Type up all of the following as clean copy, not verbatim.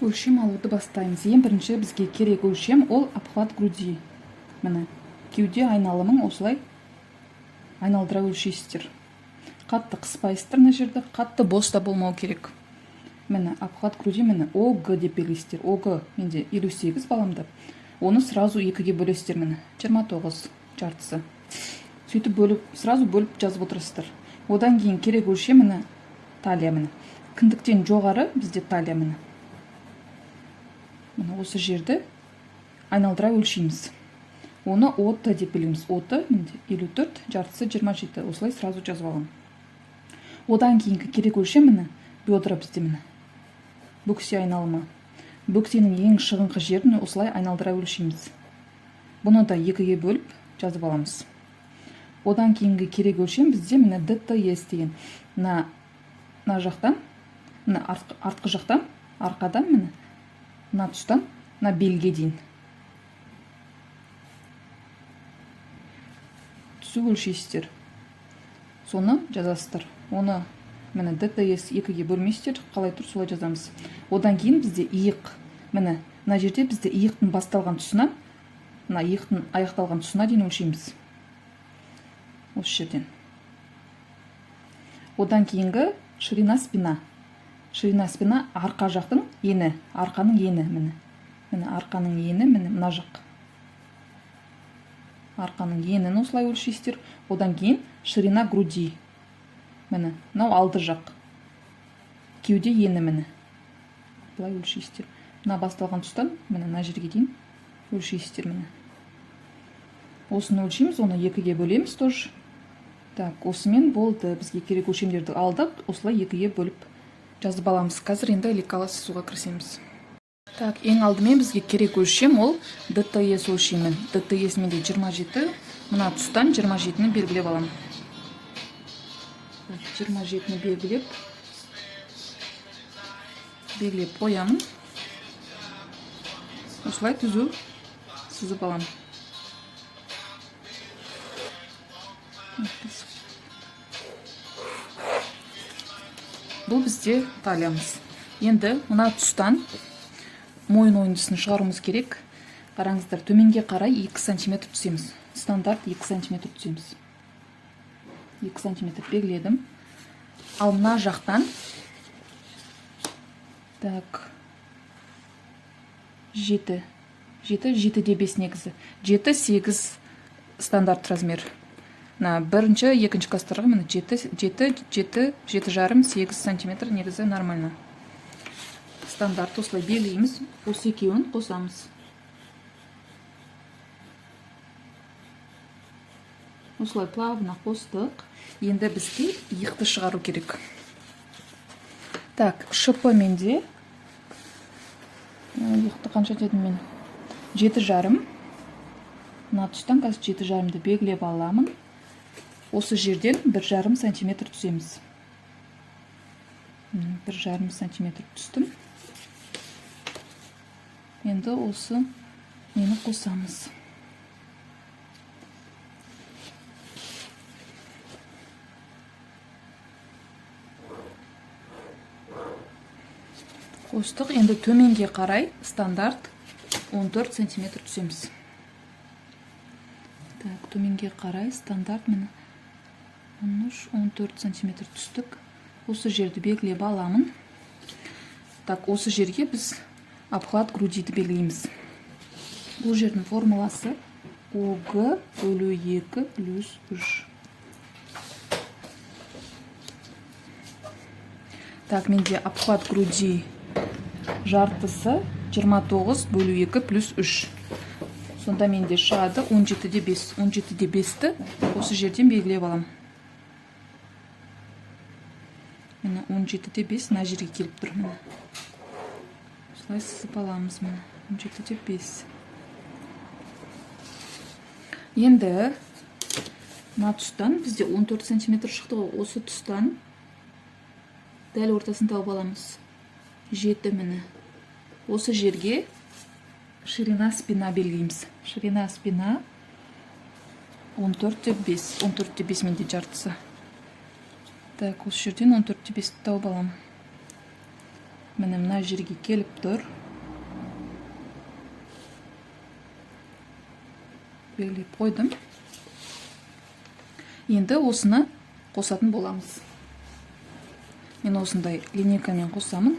Өлшем алуды бастаймыз. Ең бірінші бізге керек өлшем ол обхват груди. Міне, кеуде айналымын осылай айналдыра өлшейсіздер. Қатты қыспайсыздар мына жерде, қатты бос та болмау керек. Міне, обхват груди, міне, ОГ деп белгілейсіздер. ОГ менде 58 баламды. Оны сразу 2-ге бөлесіздер, міне, 29 жартысы. Сөйтіп сразу бөліп жазып отырсыздар. Одан кейін керек өлшем, міне, талия, міне. Кіндіктен жоғары бізде талия, міне. Міне, осы жерді айналдыра өлшейміз. Оны оты деп білеміз. Оты 54, жартысы 27. Осылай сразу жазып алам. Одан кейінгі керек өлшем, міне, бедра бізде, міне. Бөксе айналымы. Бөксенің ең шығыңқы жерін осылай айналдыра өлшейміз. Бұны да 2-ге бөліп жазып аламыз. Одан кейінгі керек өлшем бізде, міне, ДТС деген. Мына жақтан, міне, артқы жақтан, арқадан, міне, мына тұстан, мына белге дейін. Түсіп өлшейсіздер. Соны жазасыздар. Оны, міне, ДТС 2-ге бөлмейсіздер, қалай тұр, солай жазамыз. Одан кейін бізде иық. Міне, мына жерде бізде иықтың басталған тұсынан, мына иықтың аяқталған тұсына дейін өлшейміз. Осы жерден. Одан кейінгі ширина спина. Ширина спина арқа жақтың ені, арқаның ені, міне. Міне, арқаның ені, міне, мына жақ. Арқаның енін осылай өлшейсіздер. Одан кейін ширина груди. Міне, мынау алды жақ. Кеуде ені, міне. Бұлай өлшейсіздер. Мына басталған тұстан, міне, мына жерге дейін өлшейсіздер, міне. Осыны өлшейміз, оны 2-ге бөлеміз тоже. Так, осымен болды. Бізге керек өлшемдерді алдық, осылай 2-ге бөліп жазып аламыз. Қазір енді лекала сызуға кірісеміз. Так, ең алдымен бізге керек өлшем ол ДТС өлшемі. ДТС менде 27, мына тұстан 27-ні белгілеп алам. 27-ні белгілеп қоямын. Осылай түзу сызып алам. Бұл бізде талиямыз. Енді мына тұстан мойын ойындысын шығаруымыз керек. Қараңыздар, төменге қарай 2 см түсеміз. Стандарт 2 см түсеміз. 2 см белгіледім. Ал мына жақтан так 7 де 5 негізі. 7-8 стандарт размер. Бірінші, екінші кластарға 7,5-8 см негізі нормально. Стандарт осылай белгілейміз. Осы екеуін қосамыз. Осылай плавно қостық. Енді бізге иықты шығару керек. Так, шипы менде. Иықты қанша дедім мен? 7,5. Мына тұстан қазір 7,5-ді белгілеп аламын. Осы жерден 1,5 см түсеміз. 1,5 см түстім. Енді осы нені қосамыз. Қостық, енді төменге қарай стандарт 14 см түсеміз. Так, төменге қарай стандарт мені 13-14 см түстік. Осы жерді белгілеп аламын. Так, осы жерге біз обхват грудиді белгілейміз. Бұл жердің формуласы ОГ бөлу 2 плюс 3. Так, менде обхват груди жартысы 29 бөлу 2 плюс 3. Сонда менде шығады 17-де 5. 17-де 5-ті осы жерден белгілеп алам. Мені 17-де 5 мына жерге келіп тұр. Осылай сызып аламыз. 17-де 5. Енді мына тұстан бізде 14 см шықты ғой. Осы тұстан дәл ортасын тауып аламыз. 7 мені. Осы жерге ширина спина белгілейміз. Ширина спина 14-де 5. 14-де 5 менде жартысы. Так, осы жерден 14-де 5 тауып алам. Міне мына жерге келіп тұр. Белгілеп қойдым. Енді осыны қосатын боламыз. Мен осындай линейкамен қосамын.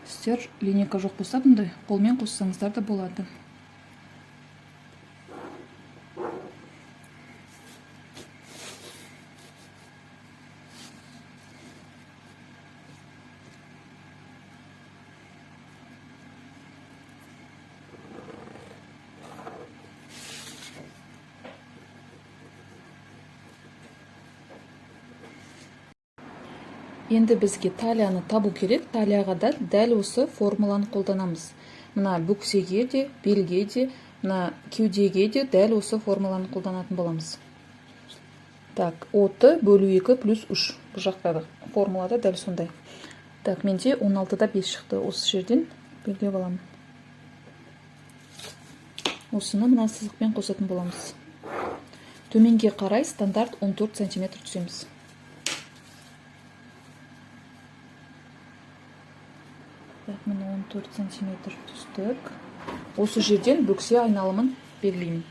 Сіздер линейка жоқ болса бұндай қолмен қоссаңыздар да болады. Енді бізге талияны табу керек. Талияға да дәл осы формуланы қолданамыз. Мына бүксеге де, белге де, мына кеудеге де дәл осы формуланы қолданатын боламыз. Так, оты бөлу 2 плюс 3. Бұл жақтағы формулада дәл сондай. Так, менде 16-да 5 шықты. Осы жерден белгілеп аламын. Осыны мына сызықпен қосатын боламыз. Төменге қарай стандарт 14 см түсеміз. Міне 14 см түстік. Осы жерден бүксе айналымын белгілеймін.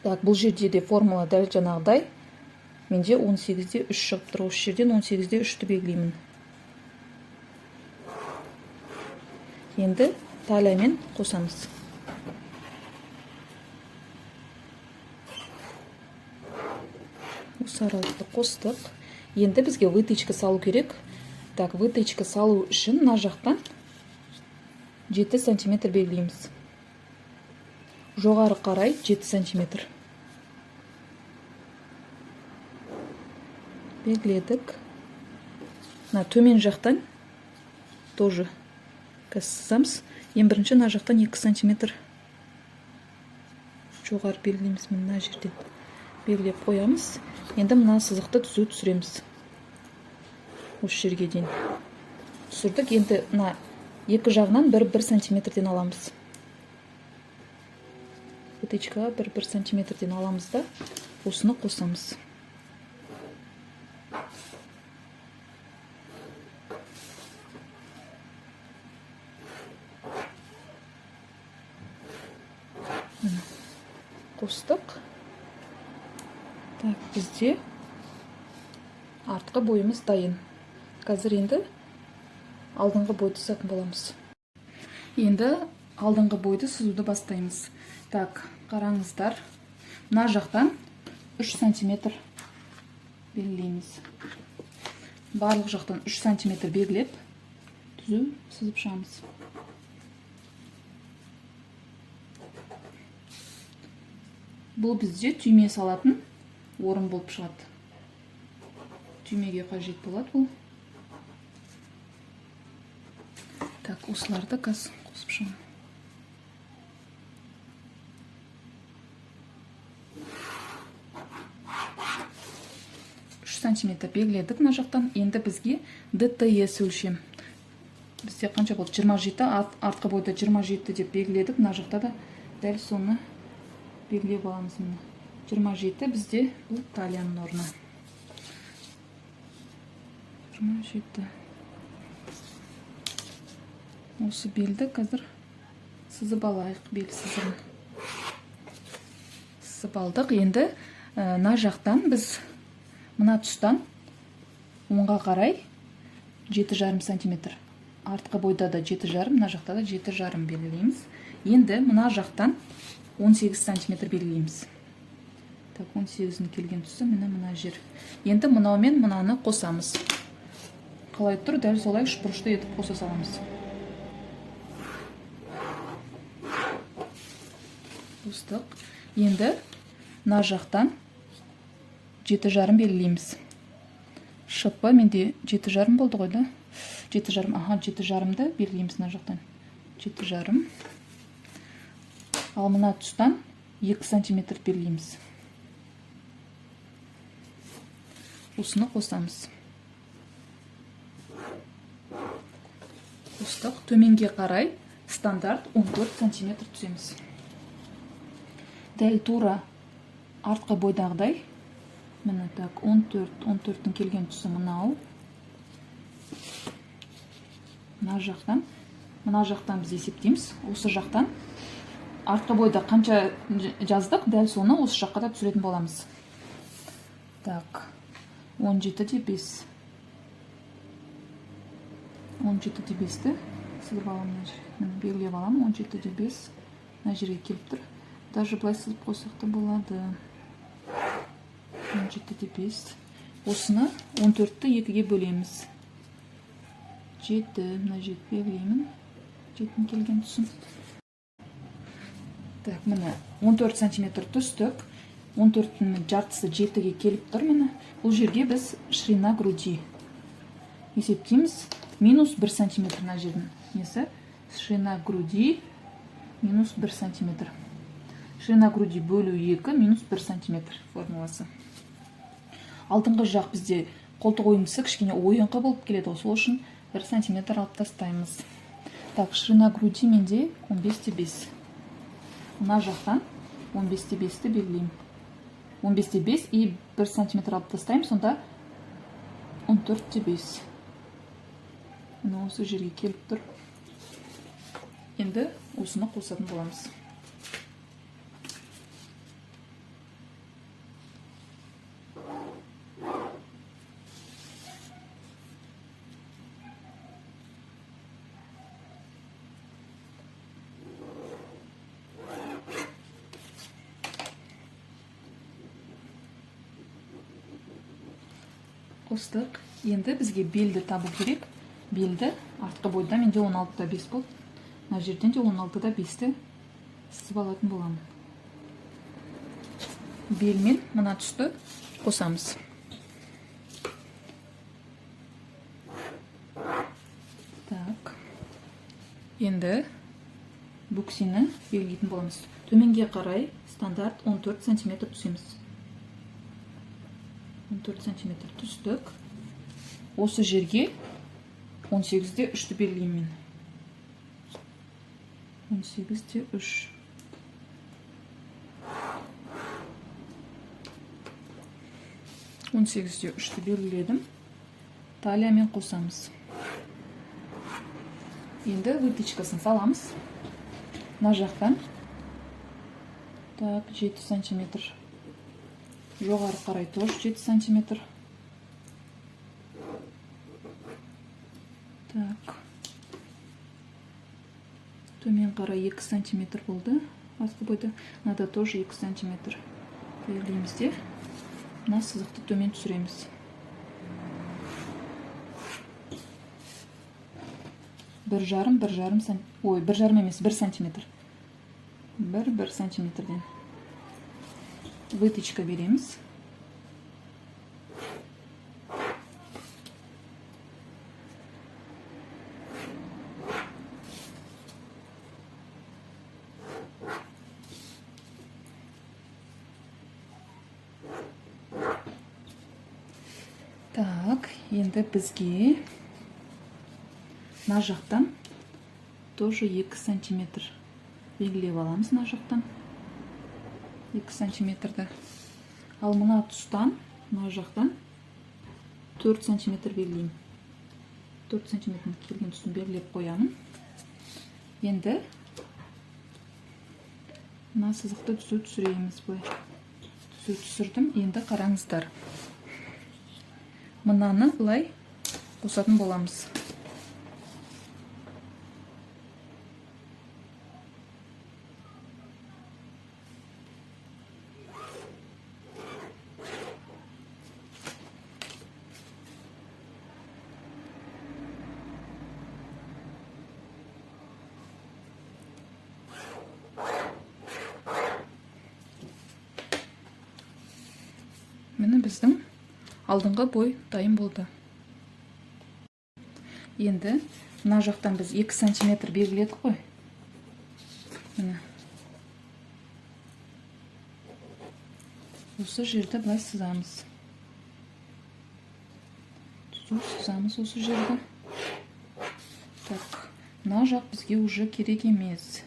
Так, бұл жерде де формула дәл жаңағыдай. Менде 18-де 3 шығып тұр. Осы жерден 18-де 3-ті белгілеймін. Енді талиямен қосамыз. Осы аралықты қостық. Енді бізге вытычка салу керек. Так, вытычка салу үшін мына жақтан 7 см белгілейміз. Жоғары қарай 7 см. Белгіледік. Мына төмен жақтан тоже сызамыз. Ең бірінші мына жақтан 2 см жоғары белгілейміз. Мына жерден белгілеп қоямыз. Енді мына сызықты түзу түсіреміз. Осы жерге дейін түсірдік. Енді мына екі жағынан 1 см-ден аламыз. Вытычкаға 1 см-ден аламыз да осыны қосамыз. Қостық. Так, бізде артқы бойымыз дайын. Қазір енді алдыңғы бойды сызатын боламыз. Енді алдыңғы бойды сызуды бастаймыз. Так, қараңыздар. Мына жақтан 3 см белгілейміз. Барлық жақтан 3 см белгілеп, түзу сызып шығамыз. Бұл бізде түйме салатын орын болып шығады. Түймеге қажет болады бұл. Так, осыларды қосып шығамын. 3 см белгіледік мына жақтан. Енді бізге ДТС өлшем. Бізде қанша болды? 27, артқы бойда 27 деп белгіледік. Мына жақта да дәл соны белгілеп аламыз. 27 бізде бұл талияның орны. 27. Осы белді қазір сызып алайық, бел сызығын. Сызып алдық. Енді мына жақтан біз мына тұстан оңға қарай 7,5 см. Артқы бойда да 7,5, мына жақта да 7,5 белгілейміз. Енді мына жақтан 18 см белгілейміз. Так, 18-ін келген тұсы мына жер. Енді мынаумен мынаны қосамыз. Қалай тұр, дәл солай үшбұрышты етіп қоса саламыз. Қостық. Енді мына жақтан 7,5 белгілейміз. Шыппа менде 7,5 болды ғой да? 7,5, аха, 7,5-ды белгілейміз мына жақтан. 7,5. Ал мына тұстан 2 см белгілейміз. Осыны қосамыз. Қостық. Төменге қарай стандарт 14 см түсеміз. Дәл тура артқы бойдағыдай. Міне так, 14-дің келген тұсы мынау. мына жақтан біз есептейміз. Осы жақтан артқы бойда қанша жаздық, дәл соны осы жаққа да түсіретін боламыз. Так, 17-де 5. 17-де 5-ті сызып аламын. Белгілеп аламын. 17-де 5 мына жерге келіп тұр. Даже былай сызып қойсақ та болады. 17-де 5. Осыны 14-ті 2-ге бөлеміз. 7, мына 7 белгілеймін. 7-дің келген тұсын. Так, міне 14 сантиметр түстік. 14-дің жартысы 7-ге келіп тұр. Міне бұл жерге біз ширина груди есептейміз. Минус 1 сантиметр мына жердің несі? Ширина груди минус 1 сантиметр. Ширина груди бөлу 2 минус 1 сантиметр формуласы. Алдыңғы жақ бізде қолтық ойындысы кішкене ойынқы болып келеді. Сол үшін 1 сантиметр алып тастаймыз. Так, ширина груди менде 15-те 5. Мына жақтан 15-те 5-ті белгілеймін. 15-те 5 и 1 сантиметр алып тастаймын, сонда 14-те 5. Мына осы жерге келіп тұр. Енді осыны қосатын боламыз. Қостық. Енді бізге белді табу керек. Белді артқы бойда менде 16-да 5 болды. Мына жерден де 16-да 5-ті сызып алатын боламын. Бел мен мына тұсты қосамыз. Так. Енді бөксені белгілейтін боламыз. Төменге қарай стандарт 14 сантиметр түсеміз. 14 сантиметр түстік. Осы жерге 18-де 3-ті белгілеймін. 18-де 3. Он 18-де 3-ті белгіледім. Талиямен қосамыз. Енді вытычкасын саламыз. Мына жақтан. Так, 7 сантиметр. Жоғары қарай тоже 7 сантиметр. Так. Төмен қарай 2 сантиметр болды. Астқы бойда. Мынада тоже 2 сантиметр. Белгілейміз де. Мына сызықты төмен түсіреміз. бір жарым емес, 1 сантиметр. 1 сантиметрден. Вытычка береміз. Так, енді бізге мына жақтан тоже 2 сантиметр белгілеп аламыз. Мына жақтан 2 сантиметрді. Ал мына тұстан, мына жақтан 4 сантиметр белгілеймін. 4 сантиметр келген тұсын белгілеп қоямын. Енді мына сызықты түзу түсіреміз. Түзу түсірдім. Енді қараңыздар. Мынаны бұлай қосатын боламыз. Міне біздің алдыңғы бой дайын болды. Енді мына жақтан біз 2 сантиметр белгіледік қой. Міне. Осы жерді былай сызамыз. Түзу сызамыз осы жерді. Так, мына жақ бізге уже керек емес.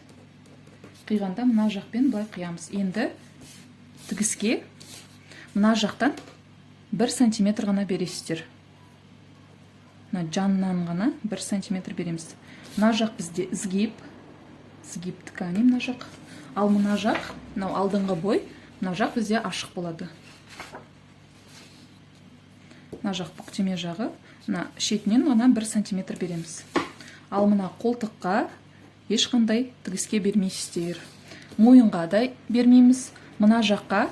Қиғанда мына жақпен былай қиямыз. Енді тігіске мына жақтан 1 сантиметр ғана бересіздер. мына жанынан ғана 1 сантиметр береміз. Мына жақ бізде сгиб ткани мына жақ. Ал мына жақ, мынау алдыңғы бой, мына жақ бізде ашық болады. Мына жақ бүктеме жағы, мына шетінен ғана 1 сантиметр береміз. Ал мына қолтыққа ешқандай тігіске бермейсіздер. Мойынға да бермейміз. Мына жаққа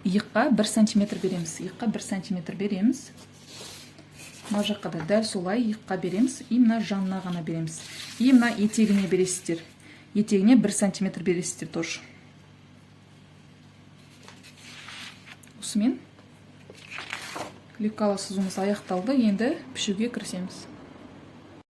иыққа 1 сантиметр береміз. Иыққа 1 сантиметр береміз. Мына жаққа да дәл солай иыққа береміз. И мына жанына ғана береміз. И мына етегіне бересіздер. Етегіне 1 сантиметр бересіздер тоже. Осымен лекала сызуымыз аяқталды. Енді пішуге кірісеміз.